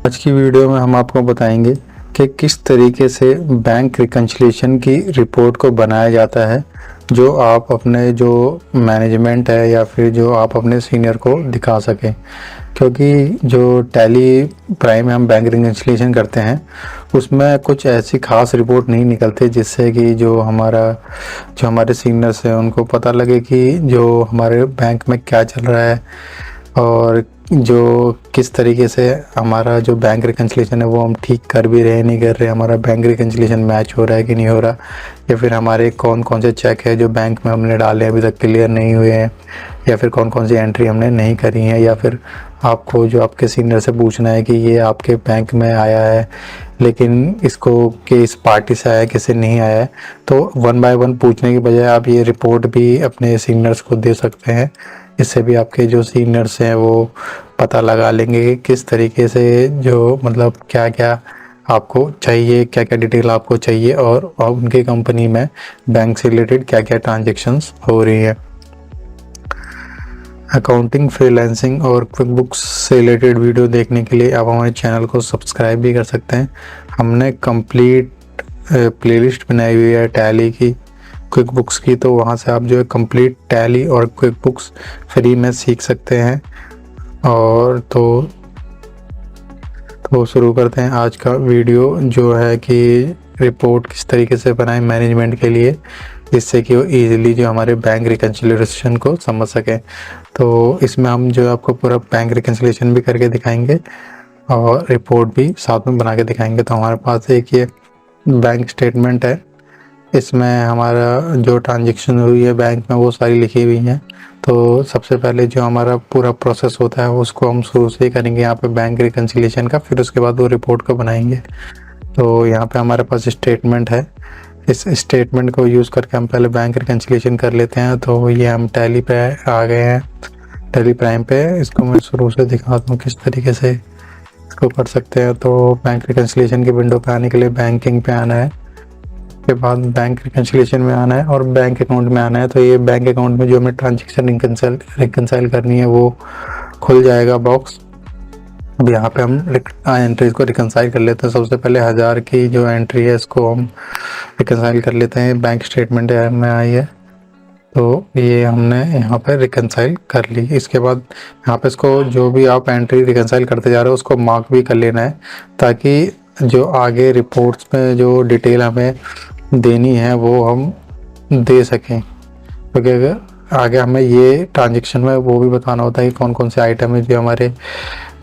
आज की वीडियो में हम आपको बताएंगे कि किस तरीके से बैंक रिकन्सिलिएशन की रिपोर्ट को बनाया जाता है, जो आप अपने जो मैनेजमेंट है या फिर जो आप अपने सीनियर को दिखा सकें। क्योंकि जो टैली प्राइम में हम बैंक रिकन्सिलिएशन करते हैं उसमें कुछ ऐसी खास रिपोर्ट नहीं निकलती जिससे कि जो हमारे सीनियर्स हैं उनको पता लगे कि जो हमारे बैंक में क्या चल रहा है और जो किस तरीके से हमारा जो बैंक रिकन्सिलिएशन है वो हम ठीक कर भी रहे नहीं कर रहे, हमारा बैंक रिकन्सिलिएशन मैच हो रहा है कि नहीं हो रहा, या फिर हमारे कौन कौन से चेक है जो बैंक में हमने डाले अभी तक क्लियर नहीं हुए हैं, या फिर कौन कौन सी एंट्री हमने नहीं करी है, या फिर आपको जो आपके सीनियर से पूछना है कि ये आपके बैंक में आया है लेकिन इसको कि इस पार्टी से आया है किसे नहीं आया है। तो 1 बाय 1 पूछने की बजाय आप ये रिपोर्ट भी अपने सीनियर्स को दे सकते हैं। इससे भी आपके जो सीनियर्स हैं वो पता लगा लेंगे कि किस तरीके से जो मतलब क्या क्या आपको चाहिए, क्या क्या डिटेल आपको चाहिए और उनकी कंपनी में बैंक से रिलेटेड क्या क्या ट्रांजेक्शन्स हो रही है। अकाउंटिंग, फ्रीलांसिंग और क्विक बुक्स से रिलेटेड वीडियो देखने के लिए आप हमारे चैनल को सब्सक्राइब भी कर सकते हैं। हमने कंप्लीट प्लेलिस्ट बनाई हुई है टैली की, क्विक बुक्स की, तो वहाँ से आप जो है कंप्लीट टैली और क्विक बुक्स फ्री में सीख सकते हैं। और तो शुरू करते हैं आज का वीडियो, जो है कि रिपोर्ट किस तरीके से बनाएं मैनेजमेंट के लिए, जिससे कि वो इजीली जो हमारे बैंक रिकन्सिलिएशन को समझ सकें। तो इसमें हम जो आपको पूरा बैंक रिकन्सिलिएशन भी करके दिखाएंगे और रिपोर्ट भी साथ में बना के दिखाएंगे। तो हमारे पास एक ये बैंक स्टेटमेंट है, इसमें हमारा जो ट्रांजेक्शन हुई है बैंक में वो सारी लिखी हुई हैं। तो सबसे पहले जो हमारा पूरा प्रोसेस होता है उसको हम शुरू से ही करेंगे यहाँ पे बैंक रिकन्सिलिएशन का, फिर उसके बाद वो रिपोर्ट को बनाएंगे। तो यहाँ पे हमारे पास स्टेटमेंट है, इस स्टेटमेंट को यूज़ करके हम पहले बैंक रिकन्सिलिएशन कर लेते हैं। तो ये हम टैली पे आ गए हैं, टैली प्राइम पे। इसको मैं शुरू से दिखाता हूँ किस तरीके से इसको कर सकते हैं। तो बैंक रिकन्सिलिएशन की विंडो पे आने के लिए बैंकिंग पे आना है, के बाद बैंक रिकन्सिलिएशन में आना है और बैंक अकाउंट में आना है। तो ये बैंक अकाउंट में जो हमें ट्रांजेक्शन रिकन्साइल करनी है वो खुल जाएगा बॉक्स। अब यहाँ पे हम एंट्रीज को रिकन्साइल कर लेते हैं। सबसे पहले 1000 की जो एंट्री है इसको हम रिकन्साइल कर लेते हैं, बैंक स्टेटमेंट में आई है तो ये हमने यहाँ पे रिकन्साइल कर ली। इसके बाद यहाँ पे इसको जो भी आप एंट्री रिकन्साइल करते जा रहे हो उसको मार्क भी कर लेना है, ताकि जो आगे रिपोर्ट्स में जो डिटेल हमें देनी है वो हम दे सकें। क्योंकि अगर आगे हमें ये ट्रांजेक्शन में वो भी बताना होता है कि कौन कौन से आइटम है जो हमारे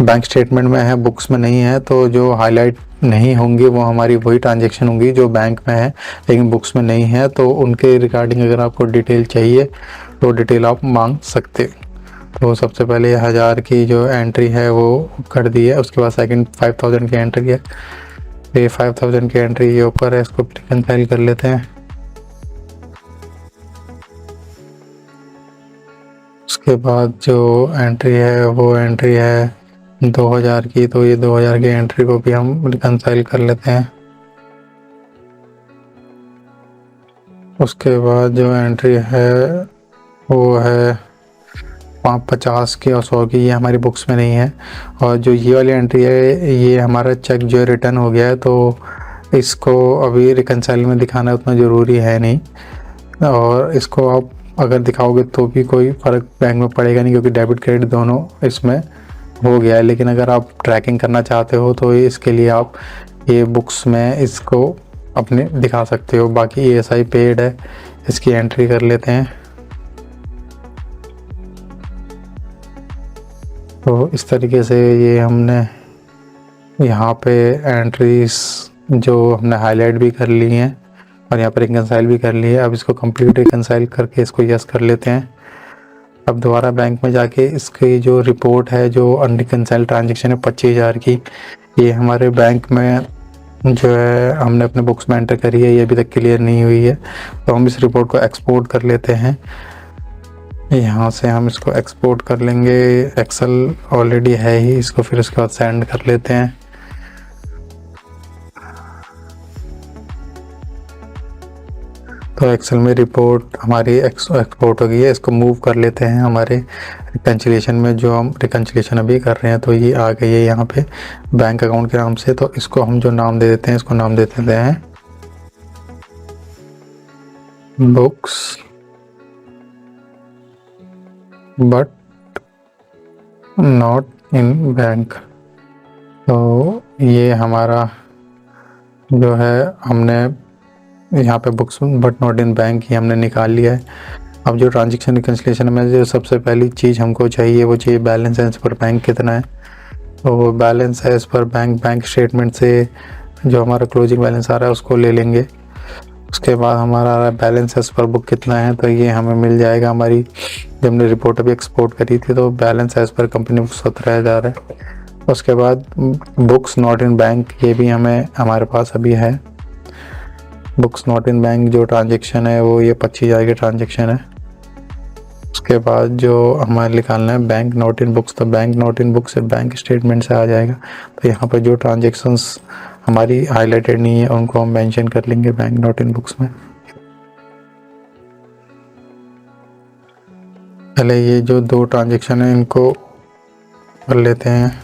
बैंक स्टेटमेंट में है, बुक्स में नहीं है। तो जो हाईलाइट नहीं होंगी वो हमारी वही ट्रांजेक्शन होंगी जो बैंक में है लेकिन बुक्स में नहीं है। तो उनके रिगार्डिंग अगर आपको डिटेल चाहिए तो डिटेल आप मांग सकते। तो सबसे पहले 1000 की जो एंट्री है वो कर दी है। उसके बाद सेकंड 5000 की एंट्री है, ये 5000 की एंट्री ये ऊपर है, इसको रिकन्साइल कर लेते हैं। उसके बाद जो एंट्री है वो एंट्री है 2000 की, तो ये 2000 की एंट्री को भी हम रिकन्साइल कर लेते हैं। उसके बाद जो एंट्री है वो है 50 की और 100 की, ये हमारी बुक्स में नहीं है। और जो ये वाली एंट्री है ये हमारा चेक जो रिटर्न हो गया है, तो इसको अभी रिकन्साइल में दिखाना उतना ज़रूरी है नहीं, और इसको आप अगर दिखाओगे तो भी कोई फ़र्क बैंक में पड़ेगा नहीं, क्योंकि डेबिट क्रेडिट दोनों इसमें हो गया है। लेकिन अगर आप ट्रैकिंग करना चाहते हो तो इसके लिए आप ये बुक्स में इसको अपने दिखा सकते हो। बाकी ESI पेड है, इसकी एंट्री कर लेते हैं। तो इस तरीके से ये हमने यहाँ पे एंट्रीज जो हमने हाईलाइट भी कर ली हैं और यहाँ पर रिकन्साइल भी कर ली है। अब इसको कंप्लीट रिकन्साइल करके इसको यस कर लेते हैं। अब दोबारा बैंक में जाके इसकी जो रिपोर्ट है जो अनरिकन्साइल ट्रांजेक्शन है 25000 की, ये हमारे बैंक में जो है हमने अपने बुक्स में एंटर करी है, ये अभी तक क्लियर नहीं हुई है। तो हम इस रिपोर्ट को एक्सपोर्ट कर लेते हैं। यहाँ से हम इसको एक्सपोर्ट कर लेंगे, एक्सेल ऑलरेडी है ही, इसको फिर उसके बाद सेंड कर लेते हैं। तो एक्सेल में रिपोर्ट हमारी एक्सपोर्ट हो गई है। इसको मूव कर लेते हैं हमारे रिकन्सिलेशन में, जो हम रिकन्सिलेशन अभी कर रहे हैं। तो ये आ गई है यहाँ पे बैंक अकाउंट के नाम से। तो इसको हम जो नाम दे देते हैं, इसको नाम दे देते हैं books but not in bank. तो ये हमारा जो है हमने यहाँ पे books but not in bank ही हमने निकाल लिया है। अब जो ट्रांजेक्शन रिकन्सिलेशन में जो सबसे पहली चीज़ हमको चाहिए वो चाहिए बैलेंस एज पर बैंक कितना है। तो balance as per bank statement से जो हमारा क्लोजिंग बैलेंस आ रहा है उसको ले लेंगे। उसके बाद हमारा बैलेंस एज पर बुक कितना है, तो ये हमें मिल जाएगा हमारी जब हमने रिपोर्ट अभी एक्सपोर्ट करी थी। तो balance as per company book 17,000 है। उसके बाद बुक्स नॉट इन बैंक, ये भी हमारे पास अभी है। बुक्स नॉट इन बैंक जो ट्रांजेक्शन है वो ये 25,000 की ट्रांजेक्शन है। उसके बाद जो हमारे निकालना है बैंक नॉट इन बुक्स, तो बैंक नॉट इन बुक्स से बैंक स्टेटमेंट से आ जाएगा। तो यहाँ पर जो ट्रांजेक्शन्स हमारी हाईलाइटेड नहीं है उनको हम मेंशन कर लेंगे बैंक नॉट इन बुक्स में। पहले ये जो 2 ट्रांजेक्शन है इनको कर लेते हैं।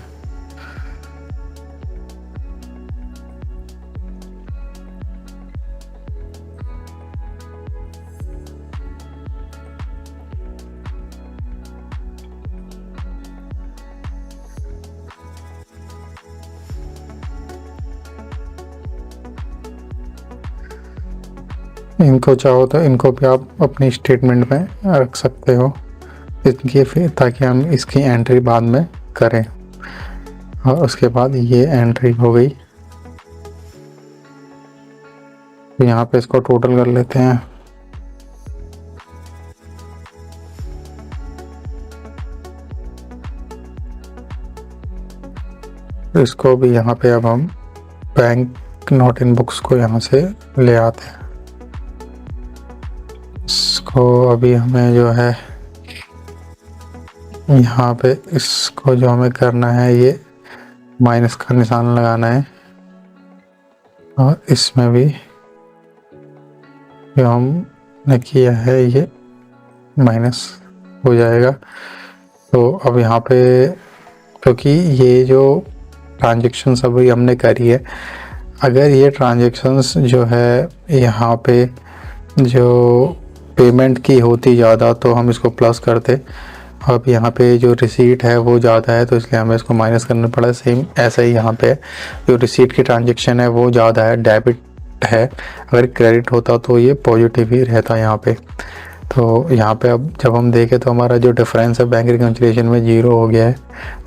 इनको चाहो तो इनको भी आप अपनी स्टेटमेंट में रख सकते हो इनकी, फिर ताकि हम इसकी एंट्री बाद में करें। और उसके बाद ये एंट्री हो गई। तो यहाँ पे इसको टोटल कर लेते हैं। तो इसको भी यहाँ पे अब हम बैंक नॉट इन बुक्स को यहाँ से ले आते हैं। इसको अभी हमें जो है यहाँ पे इसको जो हमें करना है ये माइनस का निशान लगाना है। और इसमें भी जो हमने किया है ये माइनस हो जाएगा। तो अब यहाँ पे क्योंकि ये जो ट्रांजेक्शन्स अभी हमने करी है, अगर ये ट्रांजेक्शन्स जो है यहाँ पे जो पेमेंट की होती ज़्यादा तो हम इसको प्लस करते। अब यहाँ पे जो रिसीट है वो ज़्यादा है तो इसलिए हमें इसको माइनस करना पड़ा। सेम ऐसा ही यहाँ पे जो रिसीट की ट्रांजेक्शन है वो ज़्यादा है, डेबिट है। अगर क्रेडिट होता तो ये पॉजिटिव ही रहता यहाँ पे। तो यहाँ पे अब जब हम देखें तो हमारा जो डिफरेंस है बैंक रिकन्सिलिएशन में 0 हो गया है।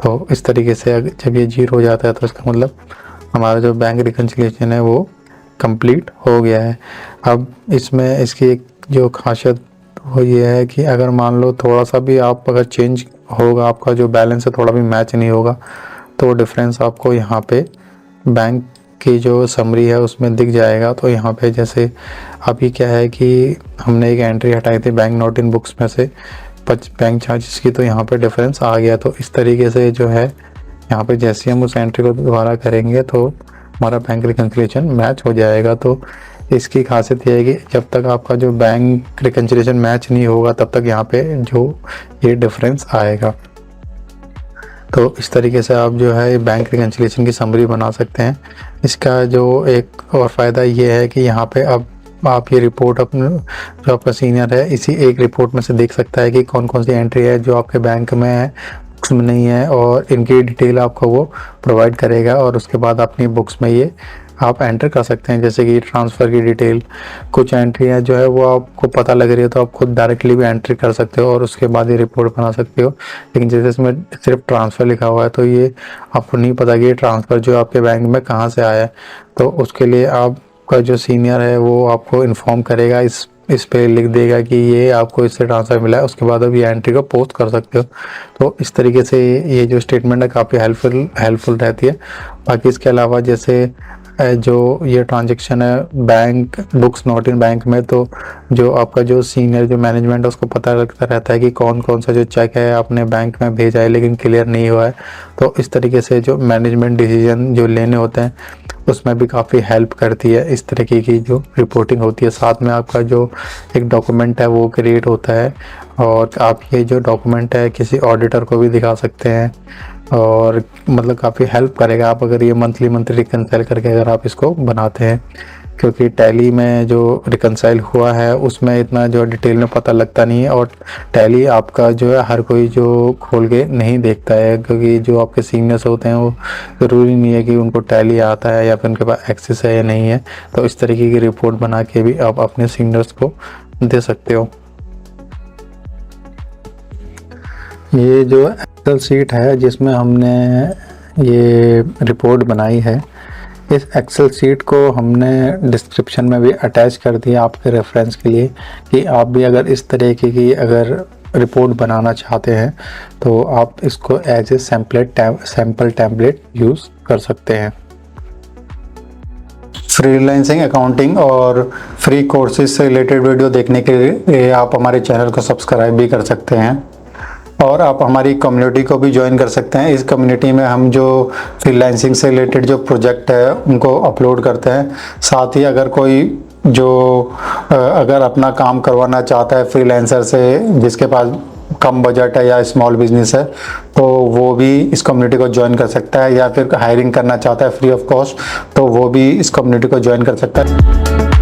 तो इस तरीके से जब ये 0 हो जाता है तो इसका मतलब हमारा जो बैंक रिकन्सिलिएशन है वो कंप्लीट हो गया है। अब इसमें इसकी एक जो खासियत वो ये है कि अगर मान लो थोड़ा सा भी आप अगर चेंज होगा, आपका जो बैलेंस है थोड़ा भी मैच नहीं होगा, तो डिफरेंस आपको यहाँ पे बैंक की जो समरी है उसमें दिख जाएगा। तो यहाँ पे जैसे अभी क्या है कि हमने एक एंट्री हटाई थी बैंक नॉट इन बुक्स में से बैंक चार्जेस की, तो यहाँ पे डिफरेंस आ गया। तो इस तरीके से जो है यहाँ पे जैसे हम उस एंट्री को दोबारा करेंगे तो हमारा बैंक रिकन्सिलिएशन मैच हो जाएगा। तो इसकी खासियत यह है कि जब तक आपका जो बैंक रिकन्सिलिएशन मैच नहीं होगा तब तक यहाँ पे जो ये डिफरेंस आएगा। तो इस तरीके से आप जो है बैंक रिकन्सिलिएशन की समरी बना सकते हैं। इसका जो एक और फ़ायदा ये है कि यहाँ पे अब आप ये रिपोर्ट अपने जो आपका सीनियर है इसी एक रिपोर्ट में से देख सकता है कि कौन कौन सी एंट्री है जो आपके बैंक में है, बुक्स में नहीं है, और इनकी डिटेल आपको वो प्रोवाइड करेगा। और उसके बाद अपनी बुक्स में ये आप एंटर कर सकते हैं। जैसे कि ट्रांसफ़र की डिटेल, कुछ एंट्री है जो है वो आपको पता लग रही है तो आप खुद डायरेक्टली भी एंट्री कर सकते हो और उसके बाद ये रिपोर्ट बना सकते हो। लेकिन जैसे इसमें सिर्फ ट्रांसफ़र लिखा हुआ है तो ये आपको नहीं पता कि ये ट्रांसफ़र जो आपके बैंक में कहाँ से आया है। तो उसके लिए आपका जो सीनियर है वो आपको इन्फॉर्म करेगा, इस पे लिख देगा कि ये आपको इससे ट्रांसफ़र मिला है। उसके बाद अब ये एंट्री को पोस्ट कर सकते हो। तो इस तरीके से ये जो स्टेटमेंट है काफ़ी हेल्पफुल रहती है। बाकी इसके अलावा जैसे जो ये ट्रांजेक्शन है bank books not in bank में, तो जो आपका जो सीनियर जो मैनेजमेंट है उसको पता लगता रहता है कि कौन कौन सा जो चेक है आपने बैंक में भेजा है लेकिन क्लियर नहीं हुआ है। तो इस तरीके से जो मैनेजमेंट डिसीजन जो लेने होते हैं उसमें भी काफ़ी हेल्प करती है इस तरीके की जो रिपोर्टिंग होती है। साथ में आपका जो एक डॉक्यूमेंट है वो क्रिएट होता है और आप ये जो डॉक्यूमेंट है किसी ऑडिटर को भी दिखा सकते हैं और मतलब काफ़ी हेल्प करेगा आप अगर ये मंथली रिकंसाइल करके अगर आप इसको बनाते हैं, क्योंकि टैली में जो रिकंसाइल हुआ है उसमें इतना जो डिटेल में पता लगता नहीं है और टैली आपका जो है हर कोई जो खोल के नहीं देखता है, क्योंकि जो आपके सीनियर्स होते हैं वो ज़रूरी नहीं है कि उनको टैली आता है या फिर उनके पास एक्सेस है या नहीं है। तो इस तरीके की रिपोर्ट बना के भी आप अपने सीनियर्स को दे सकते हो। ये जो एक्सेल शीट है जिसमें हमने ये रिपोर्ट बनाई है, इस एक्सेल शीट को हमने डिस्क्रिप्शन में भी अटैच कर दिया आपके रेफरेंस के लिए कि आप भी अगर इस तरीके की अगर रिपोर्ट बनाना चाहते हैं तो आप इसको as a sample template use कर सकते हैं। फ्रीलांसिंग अकाउंटिंग और फ्री कोर्सेज से रिलेटेड वीडियो देखने के लिए आप हमारे चैनल को सब्सक्राइब भी कर सकते हैं और आप हमारी कम्युनिटी को भी ज्वाइन कर सकते हैं। इस कम्युनिटी में हम जो फ्रीलांसिंग से रिलेटेड जो प्रोजेक्ट है उनको अपलोड करते हैं। साथ ही अगर कोई जो अगर अपना काम करवाना चाहता है फ्रीलांसर से जिसके पास कम बजट है या स्मॉल बिजनेस है तो वो भी इस कम्युनिटी को ज्वाइन कर सकता है, या फिर हायरिंग करना चाहता है फ्री ऑफ कॉस्ट तो वो भी इस कम्युनिटी को ज्वाइन कर सकता है।